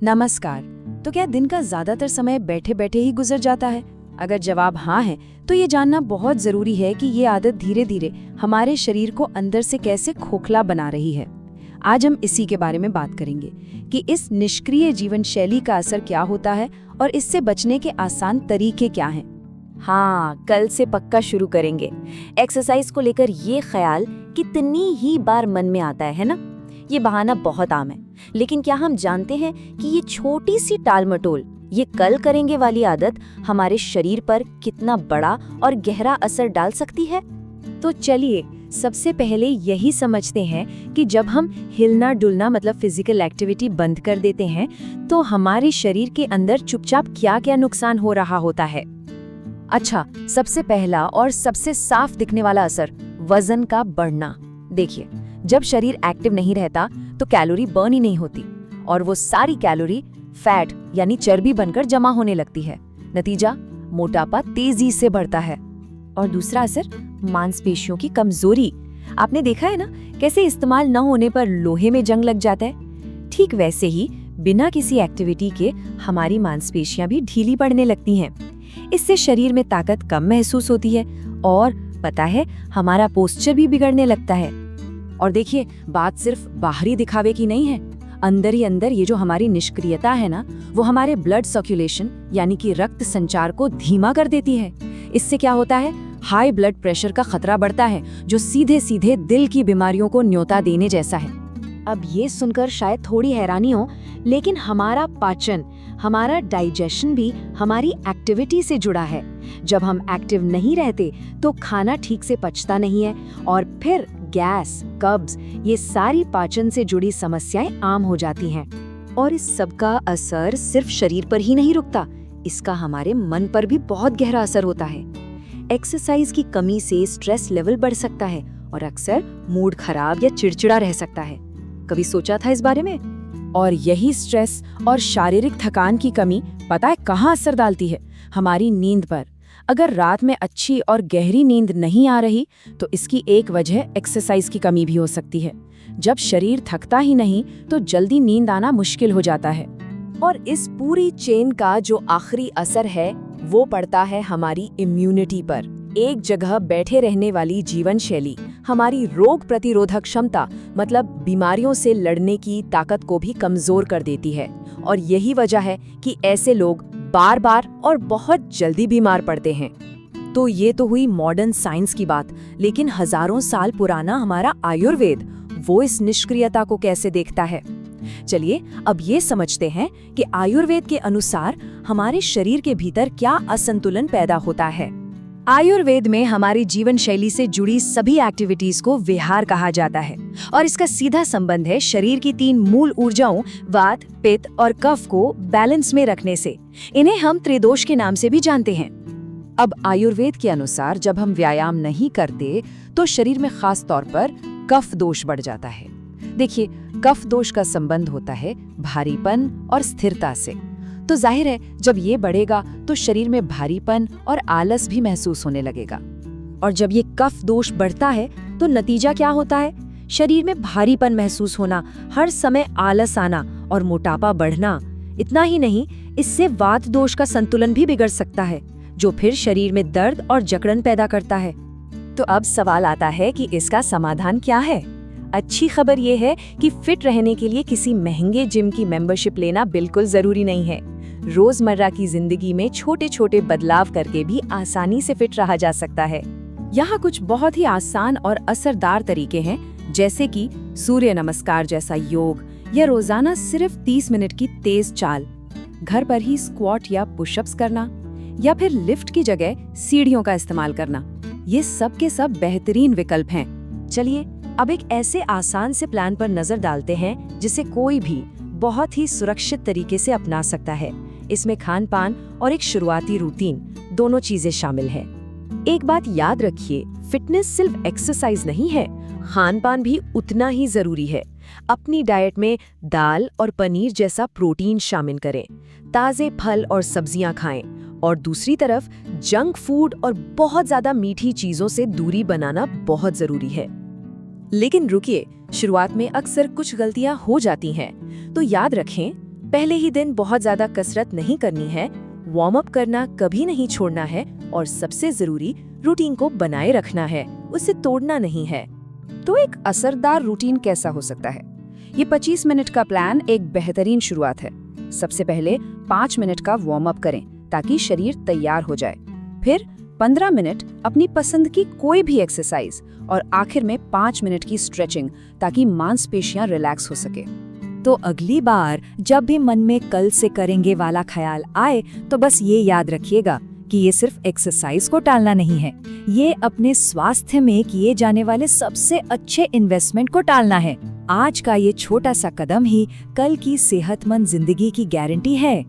नमस्कार। तो क्या दिन का ज्यादातर समय बैठे बैठे ही गुजर जाता है? अगर जवाब हाँ है तो ये जानना बहुत जरूरी है कि ये आदत धीरे धीरे हमारे शरीर को अंदर से कैसे खोखला बना रही है। आज हम इसी के बारे में बात करेंगे कि इस निष्क्रिय जीवन शैली का असर क्या होता है और इससे बचने के आसान तरीके क्या हैं। हाँ, कल से पक्का शुरू करेंगे। एक्सरसाइज को लेकर ये ख्याल कितनी ही बार मन में आता है ना? ये बहाना बहुत आम है, लेकिन क्या हम जानते हैं कि ये छोटी सी टालमटोल, ये कल करेंगे वाली आदत हमारे शरीर पर कितना बड़ा और गहरा असर डाल सकती है? तो चलिए सबसे पहले यही समझते हैं कि जब हम हिलना डुलना मतलब फिजिकल एक्टिविटी बंद कर देते हैं तो हमारे शरीर के अंदर चुपचाप क्या क्या नुकसान हो रहा होता है। अच्छा, सबसे पहला और सबसे साफ दिखने वाला असर वजन का बढ़ना। देखिए, जब शरीर एक्टिव नहीं रहता तो कैलोरी बर्न ही नहीं होती और वो सारी कैलोरी फैट यानी चर्बी बनकर जमा होने लगती है। नतीजा, मोटापा तेजी से बढ़ता है। और दूसरा असर, मांसपेशियों की कमजोरी। आपने देखा है ना कैसे इस्तेमाल न होने पर लोहे में जंग लग जाता है? ठीक वैसे ही बिना किसी एक्टिविटी के हमारी मांसपेशियां भी ढीली पड़ने लगती हैं। इससे शरीर में ताकत कम महसूस होती है और पता है, हमारा पोस्चर भी बिगड़ने लगता है। और देखिए, बात सिर्फ बाहरी दिखावे की नहीं है, अंदर ही अंदर ये जो हमारी निष्क्रियता है ना, वो हमारे ब्लड सर्कुलेशन यानी कि रक्त संचार को धीमा कर देती है। इससे क्या होता है, हाई ब्लड प्रेशर का खतरा बढ़ता है, जो सीधे सीधे दिल की बीमारियों को न्योता देने जैसा है। अब ये सुनकर शायद थोड़ी हैरानी हो, लेकिन हमारा पाचन, हमारा डाइजेशन भी हमारी एक्टिविटी से जुड़ा है। जब हम एक्टिव नहीं रहते तो खाना ठीक से पचता नहीं है और फिर गैस, कब्ज, ये सारी पाचन से जुड़ी समस्याएं आम हो जाती हैं। और इस सब का असर सिर्फ शरीर पर ही नहीं रुकता, इसका हमारे मन पर भी बहुत गहरा असर होता है। एक्सरसाइज की कमी से स्ट्रेस लेवल बढ़ सकता है और अक्सर मूड खराब या चिड़चिड़ा रह सकता है। कभी सोचा था इस बारे में? और यही स्ट्रेस और शारीरिक थकान की कमी पता है कहाँ असर डालती है? हमारी नींद पर। अगर रात में अच्छी और गहरी नींद नहीं आ रही तो इसकी एक वजह एक्सरसाइज की कमी भी हो सकती है। जब शरीर थकता ही नहीं तो जल्दी नींद आना मुश्किल हो जाता है। और इस पूरी चेन का जो आखिरी असर है वो पड़ता है हमारी इम्यूनिटी पर। एक जगह बैठे रहने वाली जीवन शैली हमारी रोग प्रतिरोधक क्षमता मतलब बीमारियों से लड़ने की ताकत को भी कमजोर कर देती है। और यही वजह है कि ऐसे लोग बार बार और बहुत जल्दी बीमार पड़ते हैं। तो ये तो हुई मॉडर्न साइंस की बात, लेकिन हजारों साल पुराना हमारा आयुर्वेद, वो इस निष्क्रियता को कैसे देखता है? चलिए अब ये समझते हैं कि आयुर्वेद के अनुसार हमारे शरीर के भीतर क्या असंतुलन पैदा होता है। आयुर्वेद में हमारी जीवन शैली से जुड़ी सभी एक्टिविटीज को विहार कहा जाता है और इसका सीधा संबंध है शरीर की 3 मूल ऊर्जाओं वात, पित्त और कफ को बैलेंस में रखने से। इन्हें हम त्रिदोष के नाम से भी जानते हैं। अब आयुर्वेद के अनुसार जब हम व्यायाम नहीं करते तो शरीर में खास तौर पर कफ दोष बढ़ जाता है। देखिए, कफ दोष का संबंध होता है भारीपन और स्थिरता से। तो जाहिर है जब ये बढ़ेगा तो शरीर में भारीपन और आलस भी महसूस होने लगेगा। और जब ये कफ दोष बढ़ता है तो नतीजा क्या होता है? शरीर में भारीपन महसूस होना, हर समय आलस आना और मोटापा बढ़ना। इतना ही नहीं, इससे वात दोष का संतुलन भी बिगड़ सकता है, जो फिर शरीर में दर्द और जकड़न पैदा करता है। तो अब सवाल आता है कि इसका समाधान क्या है? अच्छी खबर ये है कि फिट रहने के लिए किसी महंगे जिम की मेंबरशिप लेना बिल्कुल जरूरी नहीं है। रोजमर्रा की जिंदगी में छोटे छोटे बदलाव करके भी आसानी से फिट रहा जा सकता है। यहाँ कुछ बहुत ही आसान और असरदार तरीके हैं, जैसे कि सूर्य नमस्कार जैसा योग या रोजाना सिर्फ 30 मिनट की तेज चाल, घर पर ही स्क्वाट या पुशअप्स करना या फिर लिफ्ट की जगह सीढ़ियों का इस्तेमाल करना। ये सब के सब बेहतरीन विकल्प हैं। चलिए अब एक ऐसे आसान से प्लान पर नजर डालते हैं जिसे कोई भी बहुत ही सुरक्षित तरीके से अपना सकता है। इसमें खान पान और एक शुरुआती रूटीन दोनों चीजें शामिल हैं। एक बात याद रखिए, फिटनेस सिर्फ एक्सरसाइज नहीं है, खान पान भी उतना ही जरूरी है। अपनी डाइट में दाल और पनीर जैसा प्रोटीन शामिल करें, ताजे फल और सब्जियां खाएं और दूसरी तरफ जंक फूड और बहुत ज्यादा मीठी चीजों से दूरी बनाना बहुत जरूरी है। लेकिन रुकिए, शुरुआत में अक्सर कुछ गलतियां हो जाती हैं, तो याद रखें पहले ही दिन बहुत ज्यादा कसरत नहीं करनी है, वार्म अप करना कभी नहीं छोड़ना है और सबसे जरूरी रूटीन को बनाए रखना है, उसे तोड़ना नहीं है। तो एक असरदार रूटीन कैसा हो सकता है? ये 25 मिनट का प्लान एक बेहतरीन शुरुआत है। सबसे पहले 5 मिनट का वार्म अप करें ताकि शरीर तैयार हो जाए। फिर 15 मिनट अपनी पसंद की कोई भी एक्सरसाइज और आखिर में 5 मिनट की स्ट्रेचिंग ताकि मांसपेशियां रिलैक्स हो सके। तो अगली बार जब भी मन में कल से करेंगे वाला ख्याल आए तो बस ये याद रखिएगा कि ये सिर्फ एक्सरसाइज को टालना नहीं है, ये अपने स्वास्थ्य में किए जाने वाले सबसे अच्छे इन्वेस्टमेंट को टालना है। आज का ये छोटा सा कदम ही कल की सेहतमंद जिंदगी की गारंटी है।